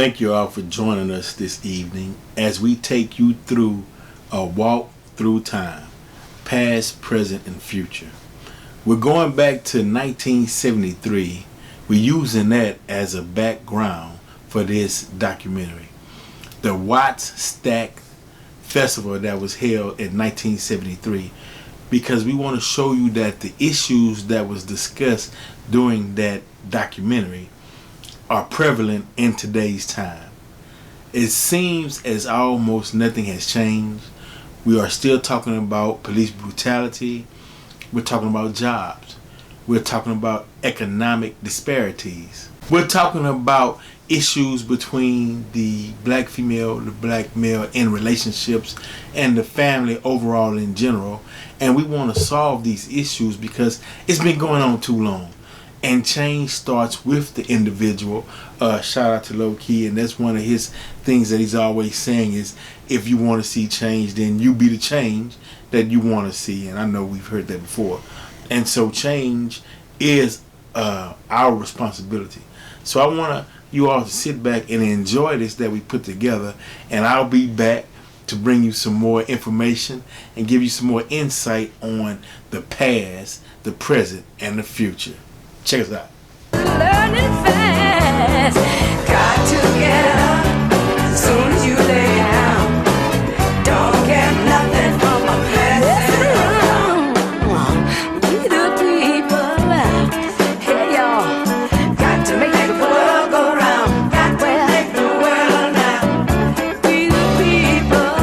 Thank you all for joining us this evening as we take you through a walk through time, past, present, and future. We're going back to 1973. We're using that as a background for this documentary. The Watts Stack Festival that was held in 1973, because we want to show you that the issues that was discussed during that documentary are prevalent in today's time. It seems as almost nothing has changed. We are still talking about police brutality. We're talking about jobs. We're talking about economic disparities. We're talking about issues between the black female, the black male in relationships, and the family overall in general. And we want to solve these issues because it's been going on too long. And change starts with the individual. Shout out to Low Key, and that's one of his things that he's always saying is, if you want to see change, then you be the change that you want to see. And I know we've heard that before. And so change is our responsibility. So I want you all to sit back and enjoy this that we put together, and I'll be back to bring you some more information and give you some more insight on the past, the present, and the future. Check us out. Learning fast, got to get up as soon as you lay down. Don't get nothing from a blessing. We the people, hey y'all, got to make the world go round. Got to make the world now. We the people.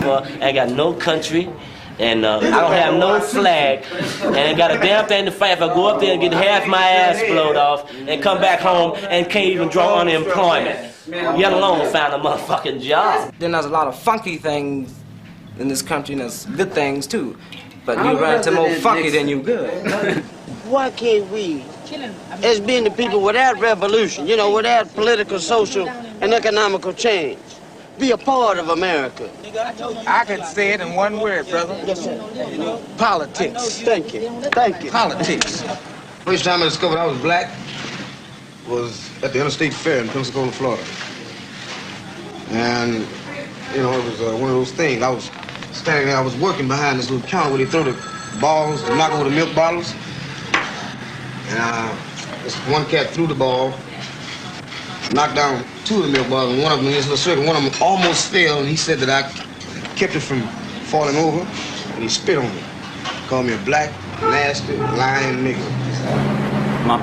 Well, I got no country. And I don't have no flag, and I got a damn thing to fight if I go up there and get half my ass blowed off and come back home and can't even draw unemployment, let alone find a motherfucking job. Then there's a lot of funky things in this country, and there's good things too. But you run into more funky than you good. Why can't we, as being the people without revolution, without political, social, and economical change, be a part of America? I could say it in one word, brother. Yes, sir. Politics. Thank you. Thank you. Politics. First time I discovered I was black was at the Interstate Fair in Pensacola, Florida. And, it was one of those things. I was standing there, I was working behind this little counter where they throw the balls to knock over the milk bottles. And this one cat threw the ball, knocked down two of the milk bottles, and one of them in this little circle, one of them almost fell, and he said that I kept it from falling over, and he spit on me. Called me a black, nasty, lying nigga. My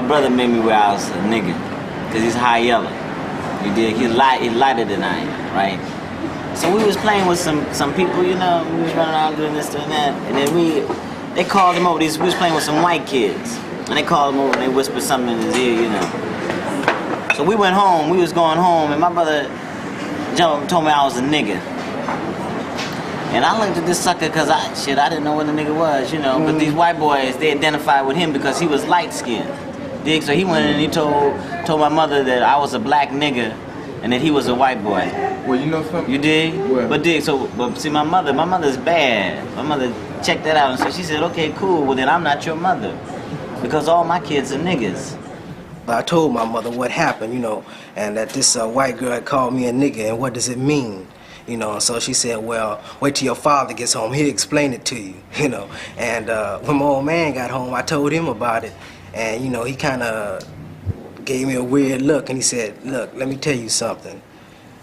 brother made me wear out a nigga, because he's high yellow. He did, he's lighter than I am, right? So we was playing with some people, we was running around doing this, doing that, and then they called him over, we was playing with some white kids, and they called him over and they whispered something in his ear, So we went home, we was going home, and my brother told me I was a nigga. And I looked at this sucker because I didn't know what the nigga was, But these white boys, they identified with him because he was light-skinned. Dig? So he went in and he told my mother that I was a black nigga and that he was a white boy. Well, you know something? You dig? Well. But dig, but see my mother's bad. My mother checked that out and so she said, okay, cool, well then I'm not your mother. Because all my kids are niggas. I told my mother what happened, and that this white girl had called me a nigga, and what does it mean? And so she said, well, wait till your father gets home, he'll explain it to you, And when my old man got home, I told him about it, and, he kind of gave me a weird look, and he said, look, let me tell you something.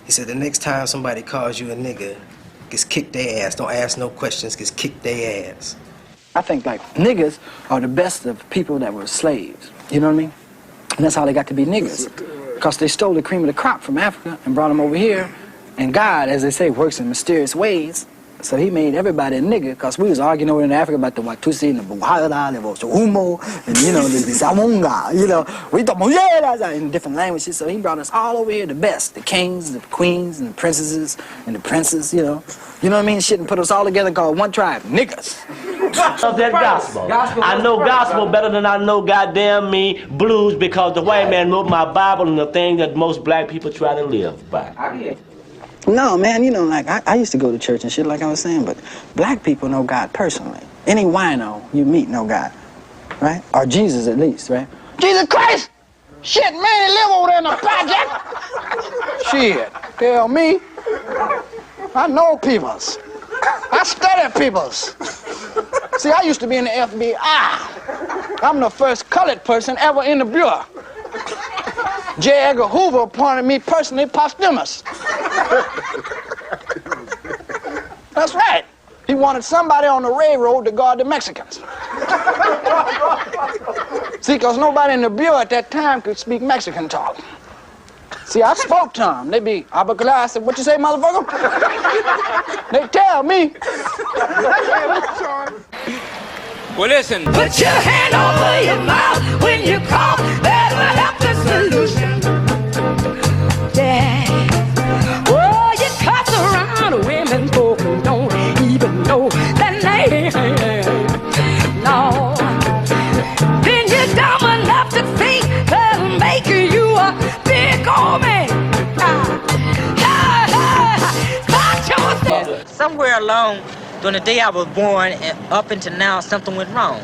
He said, the next time somebody calls you a nigga, just kick their ass. Don't ask no questions, just kick their ass. I think, niggas are the best of people that were slaves, you know what I mean? And that's how they got to be niggas, because they stole the cream of the crop from Africa and brought them over here. And God, as they say, works in mysterious ways. So he made everybody a nigga, because we was arguing over in Africa about the Watusi and the Buhara, the Humo, and the Sawunga, we talk about in different languages. So he brought us all over here, the best, the kings, the queens, and the princesses, and the princes, You know what I mean? Shit, and put us all together called one tribe, niggas. Of that gospel. I know gospel better than I know goddamn me blues, because the white man wrote my Bible and the thing that most black people try to live by. No, man, I used to go to church and shit like I was saying, but black people know God personally. Any wino you meet know God, right? Or Jesus at least, right? Jesus Christ! Shit, man, they live over there in the project. Shit, tell me. I know peoples. I study peoples. See, I used to be in the FBI. I'm the first colored person ever in the Bureau. J. Edgar Hoover appointed me personally posthumous. That's right. He wanted somebody on the railroad to guard the Mexicans. See, because nobody in the Bureau at that time could speak Mexican talk. See, I spoke to them. They be, I said, what you say, motherfucker? They tell me. Well, listen. Put your hand over your mouth when you cough. That'll help the solution. Yeah. Oh, you cuss around women, folk don't even know that name. No. Then you're dumb enough to think that'll make you a big old man. Somewhere along during the day I was born and up until now, something went wrong.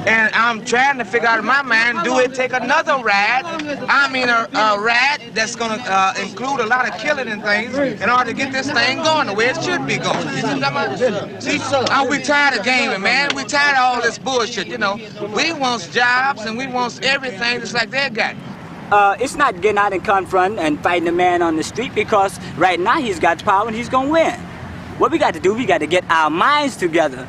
And I'm trying to figure out in my mind, do it take another ride? I mean, a ride that's going to include a lot of killing and things in order to get this thing going the way it should be going. You see what I'm saying? See, we tired of gaming, man. We tired of all this bullshit, you know. We want jobs and we want everything just like they got. It's not getting out and confronting and fighting a man on the street, because right now he's got power and he's going to win. What we got to do, we got to get our minds together.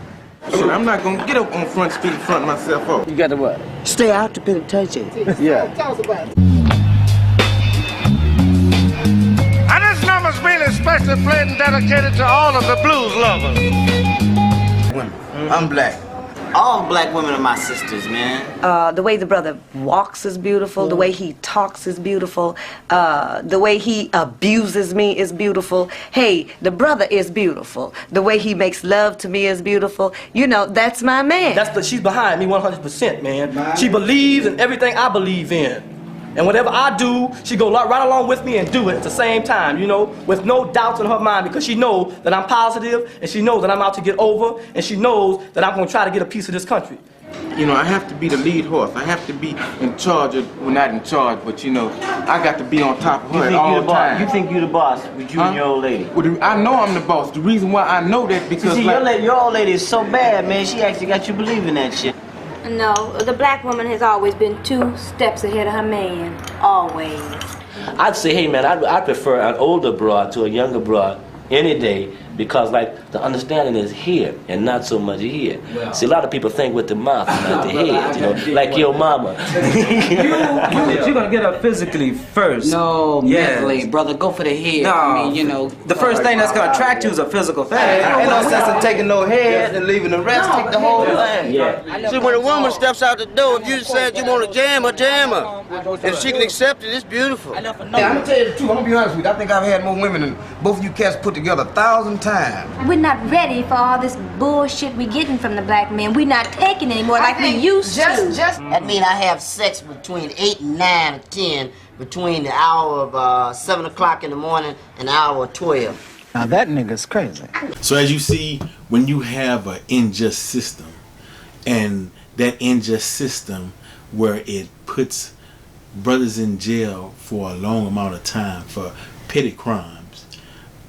Shit, I'm not gonna get up on front street and front myself up. You got to what? Stay out the penitentiary. Yeah. Tell us about it. And this number's been especially played and dedicated to all of the blues lovers. Women. I'm black. All black women are my sisters, man. The way the brother walks is beautiful. The way he talks is beautiful. The way he abuses me is beautiful. Hey, the brother is beautiful. The way he makes love to me is beautiful. You know, that's my man. She's behind me 100%, man. She believes in everything I believe in. And whatever I do, she go right along with me and do it at the same time, you know, with no doubts in her mind, because she knows that I'm positive, and she knows that I'm out to get over, and she knows that I'm going to try to get a piece of this country. You know, I have to be the lead horse. I have to be in charge of, well, not in charge, but, you know, I got to be on top of her at all times. You think you the boss with you and your old lady? Well, I know I'm the boss. The reason why I know that because... See, your old lady is so bad, man. She actually got you believing that shit. No, the black woman has always been 2 steps ahead of her man. Always. I'd say, hey man, I'd prefer an older broad to a younger broad any day, because like the understanding is here and not so much here. Well, see, a lot of people think with the mouth and not the head, you know, like your mama. You're gonna get her physically first. No, mentally, brother. Go for the head. No, I mean, you know. The first thing that's gonna attract you is a physical thing. Ain't no sense in taking no head and leaving the rest. Take the whole thing. Yeah. See, when a woman steps out the door, if you said you want to jam her, jam her. If she can accept it, it's beautiful. Yeah, I'm gonna tell you the truth. I'm gonna be honest with you. I think I've had more women than both of you cats put together 1,000 times. We're not ready for all this bullshit we're getting from the black men. We're not taking anymore like we used to. That mean I have sex between 8 and 9 or 10, between the hour of 7 o'clock in the morning and the hour of 12. Now that nigga's crazy. So as you see, when you have an unjust system, and that unjust system where it puts brothers in jail for a long amount of time for petty crimes,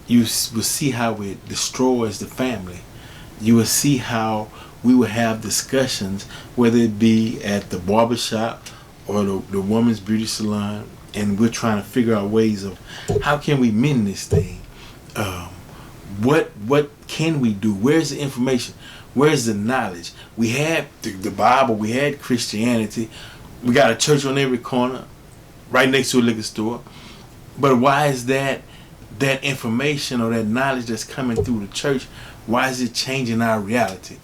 you will see how it destroys the family. You will see how we will have discussions, whether it be at the barbershop or the woman's beauty salon, and we're trying to figure out ways of how can we mend this thing. What can we do? Where's the information? Where's the knowledge? We had the Bible, we had Christianity, we got a church on every corner, right next to a liquor store. But why is that information or that knowledge that's coming through the church, why is it changing our reality?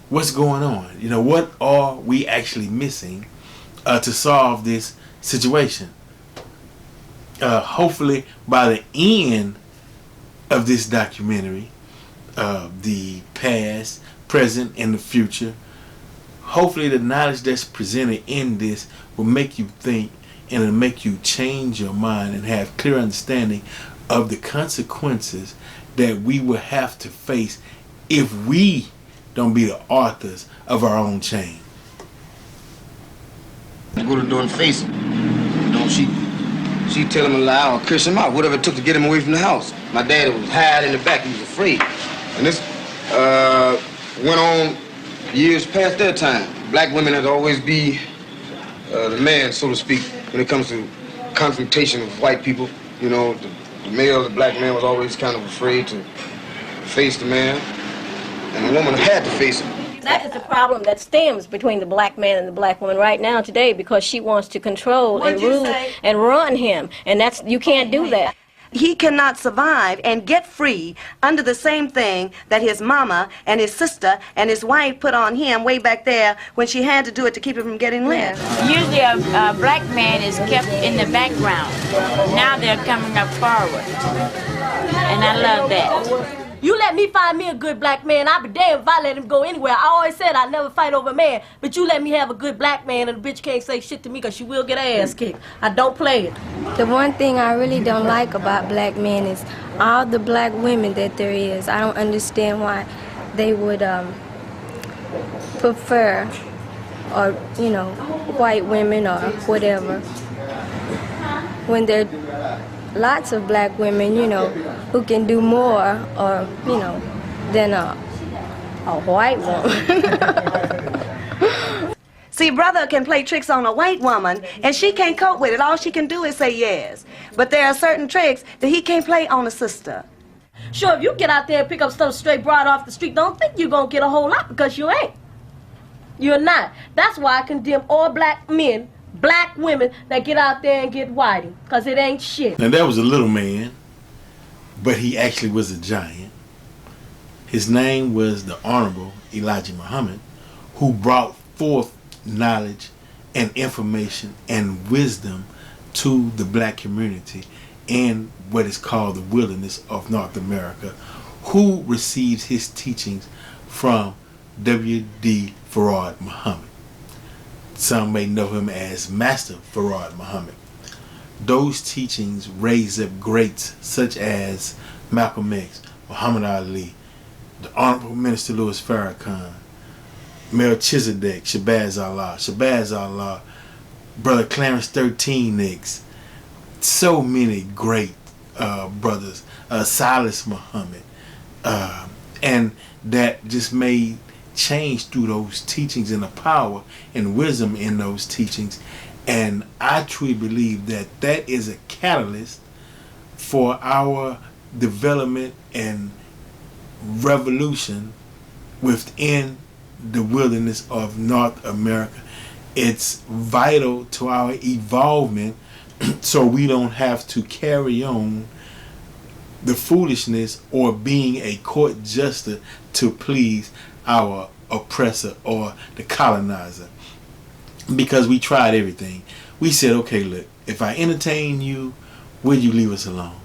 What's going on? You know, what are we actually missing to solve this situation? Hopefully by the end of this documentary, the past, present, and the future, hopefully the knowledge that's presented in this will make you think, and it'll make you change your mind and have clear understanding of the consequences that we will have to face if we don't be the authors of our own change. When go to the door and face him. You know, she'd tell him a lie or curse him out, whatever it took to get him away from the house. My daddy was hiding in the back, he was afraid. And this went on years past that time. Black women had to always be the man, so to speak, when it comes to confrontation with white people. You know, the male, the black man was always kind of afraid to face the man, and the woman had to face him. That is the problem that stems between the black man and the black woman right now today, because she wants to control and rule and run him, and that's, you can't do that. He cannot survive and get free under the same thing that his mama and his sister and his wife put on him way back there when she had to do it to keep him from getting lit. Usually a black man is kept in the background. Now they're coming up forward. And I love that. You let me find me a good black man, I'll be damned if I let him go anywhere. I always said I'd never fight over a man, but you let me have a good black man and the bitch can't say shit to me because she will get her ass kicked. I don't play it. The one thing I really don't like about black men is all the black women that there is. I don't understand why they would prefer, or, you know, white women or whatever, when they're lots of black women, you know, who can do more, or, you know, than a white woman. See, brother can play tricks on a white woman, and she can't cope with it. All she can do is say yes. But there are certain tricks that he can't play on a sister. Sure, if you get out there and pick up stuff straight broad off the street, don't think you're going to get a whole lot, because you ain't. You're not. That's why I condemn all black men, black women that get out there and get whitey, because it ain't shit. Now that was a little man, but he actually was a giant. His name was the Honorable Elijah Muhammad, who brought forth knowledge and information and wisdom to the black community in what is called the wilderness of North America, who receives his teachings from W.D. Farad Muhammad. Some may know him as Master Farad Muhammad. Those teachings raised up greats such as Malcolm X, Muhammad Ali, the Honorable Minister Louis Farrakhan, Melchizedek, Shabazz Allah, Brother Clarence 13 Nicks, so many great brothers, Silas Muhammad, and that just made change through those teachings and the power and wisdom in those teachings. And I truly believe that that is a catalyst for our development and revolution within the wilderness of North America. It's vital to our evolvement so we don't have to carry on the foolishness or being a court jester to please our oppressor or the colonizer. Because we tried everything. We said, okay, look, if I entertain you, will you leave us alone?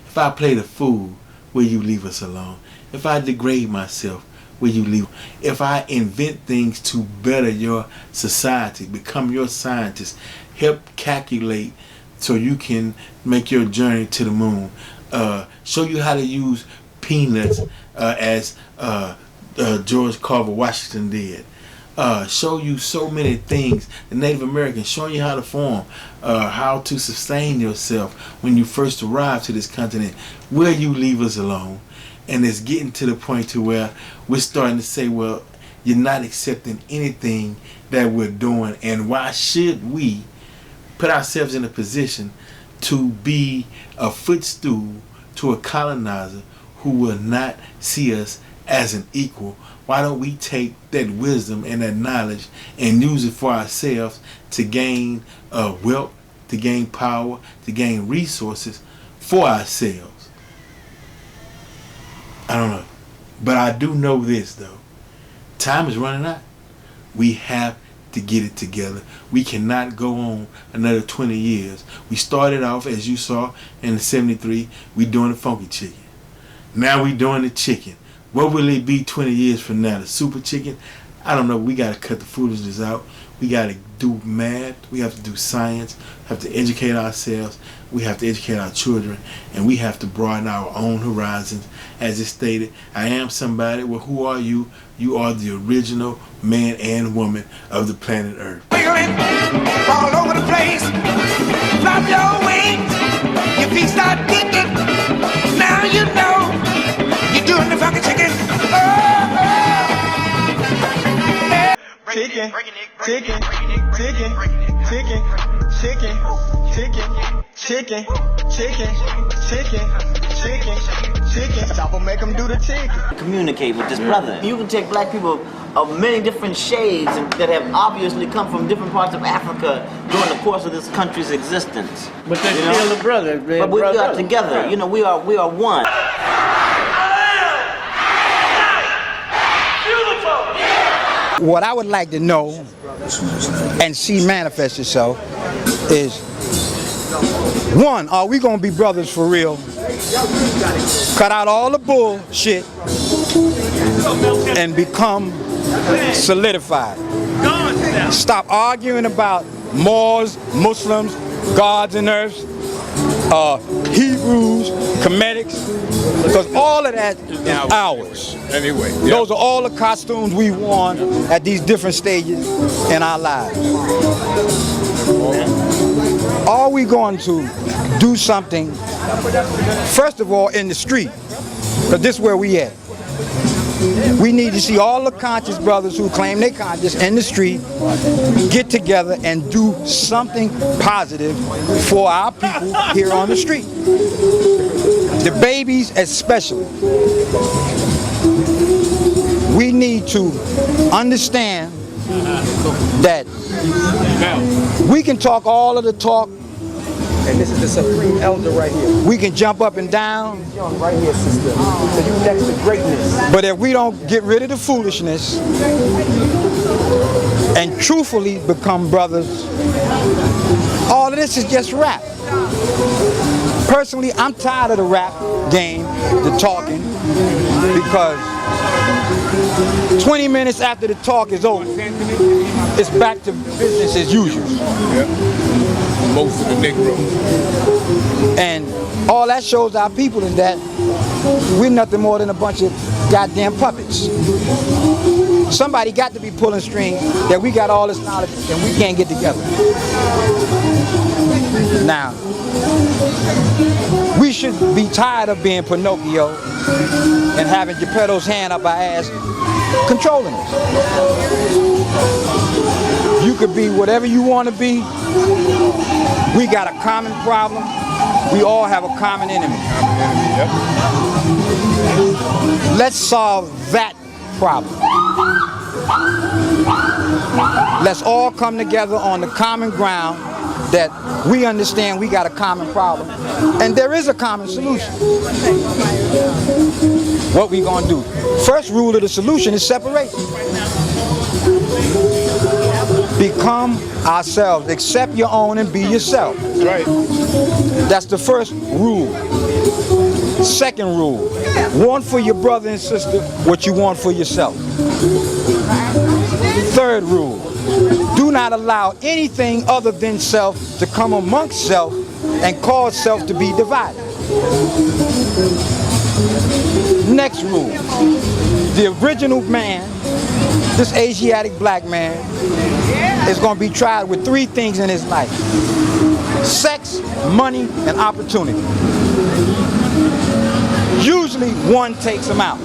If I play the fool, will you leave us alone? If I degrade myself, will you leave? If I invent things to better your society, become your scientist, help calculate so you can make your journey to the moon, show you how to use peanuts as George Carver Washington did, show you so many things, the Native Americans, showing you how to farm, how to sustain yourself when you first arrive to this continent. Will you leave us alone? And it's getting to the point to where we're starting to say, well, you're not accepting anything that we're doing, and why should we put ourselves in a position to be a footstool to a colonizer who will not see us as an equal? Why don't we take that wisdom and that knowledge and use it for ourselves to gain wealth, to gain power, to gain resources for ourselves? I don't know. But I do know this, though. Time is running out. We have to get it together. We cannot go on another 20 years. We started off, as you saw, in '73, we doing the funky chicken. Now we doing the chicken. What will it be 20 years from now? The super chicken? I don't know. We got to cut the foolishness out. We got to do math. We have to do science. We have to educate ourselves. We have to educate our children. And we have to broaden our own horizons. As it stated, I am somebody. Well, who are you? You are the original man and woman of the planet Earth. ticking, ticking, ticking, ticking, ticking, ticking, ticking, ticking, ticking, ticking, ticking. Stop and make them do the ticking. Communicate with this brother. You can take black people of many different shades that have obviously come from different parts of Africa during the course of this country's existence. But they're still a brother. But we are together. You know, we are one. What I would like to know and see manifest itself is, one, are we going to be brothers for real? Cut out all the bullshit and become solidified. Stop arguing about Moors, Muslims, gods and earths, Hebrews, Comedics, because all of that is ours. Anyway, those are all the costumes we worn at these different stages in our lives. Are we going to do something, first of all, in the street? Because this is where we at. We need to see all the conscious brothers who claim they're conscious in the street get together and do something positive for our people here on the street. The babies especially. We need to understand that we can talk all of the talk. And this is the supreme elder right here. We can jump up and down. Young right here, sister. So you next to greatness. But if we don't get rid of the foolishness and truthfully become brothers, all of this is just rap. Personally, I'm tired of the rap game, the talking, because 20 minutes after the talk is over, it's back to business as usual. Most of the Negroes. And all that shows our people is that we're nothing more than a bunch of goddamn puppets. Somebody got to be pulling strings that we got all this knowledge and we can't get together. Now, we should be tired of being Pinocchio and having Geppetto's hand up our ass controlling us. You could be whatever you want to be. We got a common problem. We all have a common enemy. Let's solve that problem. Let's all come together on the common ground that we understand we got a common problem and there is a common solution. What we gonna do? First rule of the solution is separation. Become ourselves. Accept your own and be yourself. Right. That's the first rule. Second rule, want for your brother and sister what you want for yourself. Third rule, do not allow anything other than self to come amongst self and cause self to be divided. Next rule, the original man, this Asiatic black man, is going to be tried with three things in his life: sex, money, and opportunity. Usually one takes him out.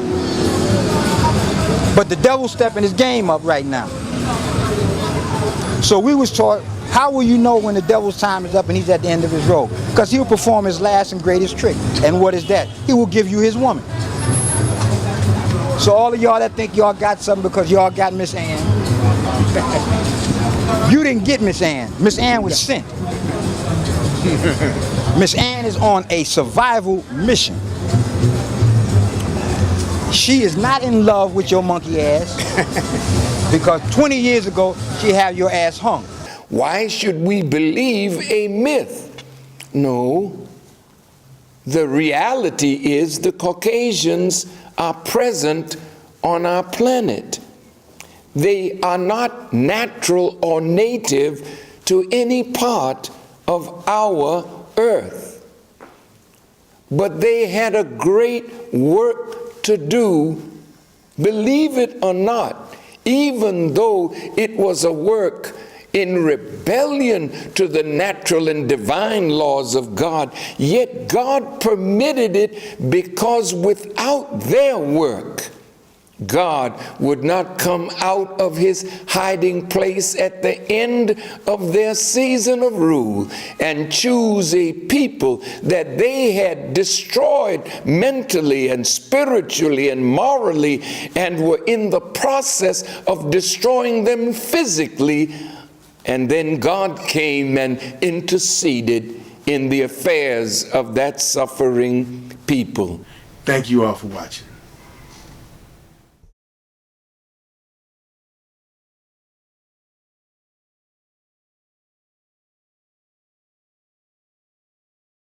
But the devil's stepping his game up right now. So we was taught, how will you know when the devil's time is up and he's at the end of his rope? Because he'll perform his last and greatest trick. And what is that? He will give you his woman. So all of y'all that think y'all got something because y'all got Miss Ann, you didn't get Miss Ann. Miss Ann was sent. Miss Ann is on a survival mission. She is not in love with your monkey ass because 20 years ago she had your ass hung. Why should we believe a myth? No. The reality is the Caucasians are present on our planet. They are not natural or native to any part of our earth. But they had a great work to do, believe it or not, even though it was a work in rebellion to the natural and divine laws of God, yet God permitted it because without their work, God would not come out of his hiding place at the end of their season of rule and choose a people that they had destroyed mentally and spiritually and morally, and were in the process of destroying them physically. And then God came and interceded in the affairs of that suffering people. Thank you all for watching.